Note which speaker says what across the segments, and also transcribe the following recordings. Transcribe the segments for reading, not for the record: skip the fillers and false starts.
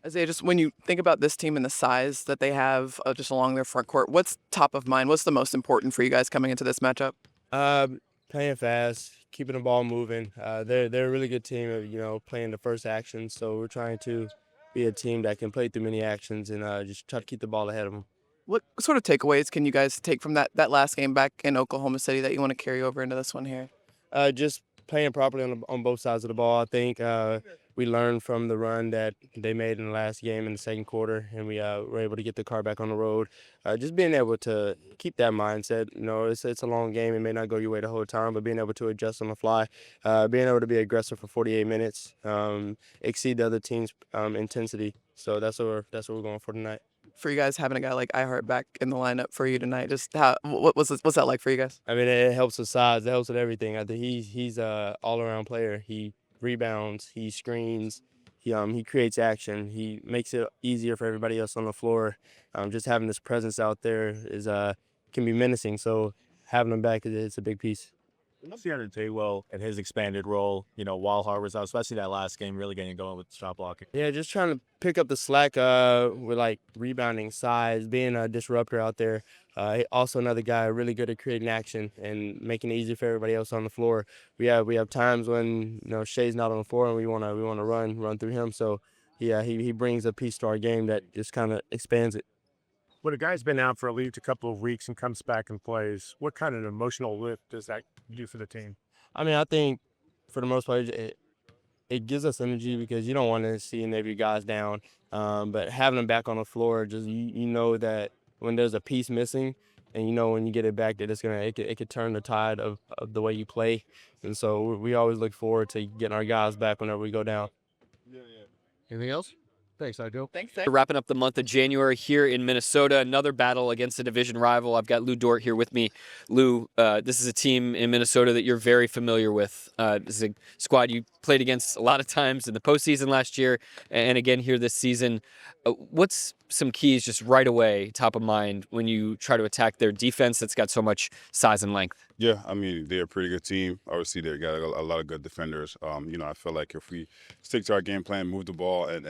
Speaker 1: Isaiah, just when you think about this team and the size that they have just along their front court, what's top of mind? What's the most important for you guys coming into this matchup?
Speaker 2: Playing fast, keeping the ball moving. They're a really good team of playing the first action. So we're trying to be a team that can play through many actions and just try to keep the ball ahead of them.
Speaker 1: What sort of takeaways can you guys take from that last game back in Oklahoma City that you want to carry over into this one here?
Speaker 2: Just playing properly on both sides of the ball. I think we learned from the run that they made in the last game in the second quarter, and we were able to get the car back on the road. Just being able to keep that mindset. It's a long game. It may not go your way the whole time, but being able to adjust on the fly, being able to be aggressive for 48 minutes, exceed the other team's intensity. So that's what we're going for tonight.
Speaker 1: For you guys having a guy like iHeart back in the lineup for you tonight, just what's that like for you guys?
Speaker 2: I mean, it helps with size. It helps with everything. I think he's a all-around player. He rebounds. He screens. He creates action. He makes it easier for everybody else on the floor. Just having this presence out there is can be menacing. So having him back is a big piece.
Speaker 3: See how to well in his expanded role, while Harvard's out, especially that last game, really getting going with shot blocking.
Speaker 2: Yeah, just trying to pick up the slack with like rebounding, size, being a disruptor out there. Also another guy really good at creating action and making it easy for everybody else on the floor. We have times when Shea's not on the floor and we wanna run through him. So yeah, he brings a piece to our game that just kind of expands it.
Speaker 4: When a guy's been out for at least a couple of weeks and comes back and plays, what kind of emotional lift does that do for the team?
Speaker 2: I mean, I think for the most part, it gives us energy because you don't want to see any of your guys down. But having them back on the floor, just you know that when there's a piece missing, and when you get it back, that it could turn the tide of the way you play. And so we always look forward to getting our guys back whenever we go down.
Speaker 5: Anything else? Thanks, Joe.
Speaker 1: Thanks,
Speaker 6: We're wrapping up the month of January here in Minnesota. Another battle against a division rival. I've got Lou Dort here with me. Lou, this is a team in Minnesota that you're very familiar with. This is a squad you played against a lot of times in the postseason last year and again here this season. What's some keys just right away, top of mind, when you try to attack their defense that's got so much size and length?
Speaker 7: Yeah, I mean, they're a pretty good team. Obviously, they got a lot of good defenders. I feel like if we stick to our game plan, move the ball, and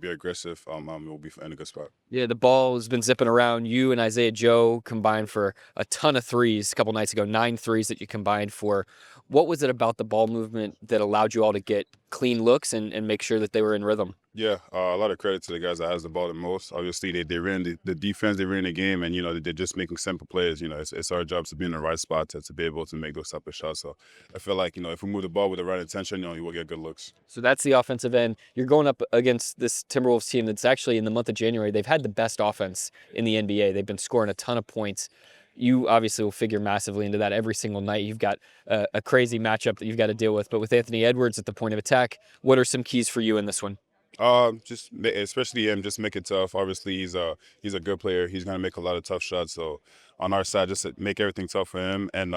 Speaker 7: be aggressive, we'll be in a good spot.
Speaker 6: Yeah, the ball has been zipping around. You and Isaiah Joe combined for a ton of threes a couple nights ago, 9 threes that you combined for. What was it about the ball movement that allowed you all to get clean looks and make sure that they were in rhythm?
Speaker 7: Yeah, a lot of credit to the guys that has the ball the most. Obviously, they ran the defense, they ran the game, and they're just making simple plays. It's our job to be in the right spot to be able to make those type of shots. So I feel like if we move the ball with the right intention, you will get good looks.
Speaker 6: So that's the offensive end. You're going up against this Timberwolves team that's actually in the month of January. They've had the best offense in the NBA. They've been scoring a ton of points. You obviously will figure massively into that every single night. You've got a crazy matchup that you've got to deal with. But with Anthony Edwards at the point of attack, what are some keys for you in this one?
Speaker 7: Especially him, just make it tough. Obviously, he's a good player. He's gonna make a lot of tough shots. So on our side, just to make everything tough for him. And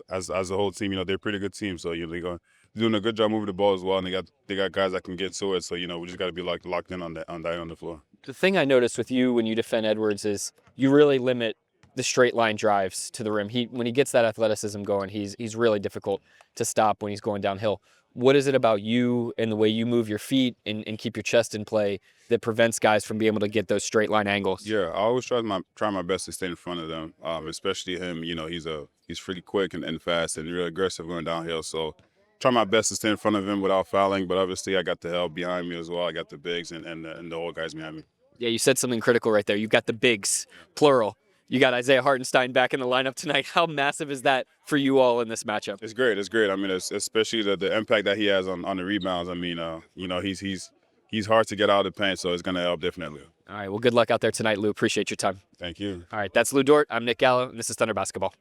Speaker 7: as a whole team, they're a pretty good team. So they're doing a good job moving the ball as well. And they got guys that can get to it. So we just got to be locked in on the floor.
Speaker 6: The thing I noticed with you when you defend Edwards is you really limit the straight line drives to the rim. When he gets that athleticism going, he's really difficult to stop when he's going downhill. What is it about you and the way you move your feet and keep your chest in play that prevents guys from being able to get those straight line angles?
Speaker 7: Yeah, I always try my best to stay in front of them. Especially him. He's pretty quick and fast and real aggressive going downhill. So try my best to stay in front of him without fouling. But obviously, I got the help behind me as well. I got the bigs and the old guys behind me.
Speaker 6: Yeah, you said something critical right there. You've got the bigs, plural. You got Isaiah Hartenstein back in the lineup tonight. How massive is that for you all in this matchup?
Speaker 7: It's great. It's great. I mean, especially the impact that he has on the rebounds. I mean, he's hard to get out of the paint, so it's going to help definitely.
Speaker 6: All right, well, good luck out there tonight, Lou. Appreciate your time.
Speaker 7: Thank you.
Speaker 6: All right, that's Lou Dort. I'm Nick Gallo, and this is Thunder Basketball.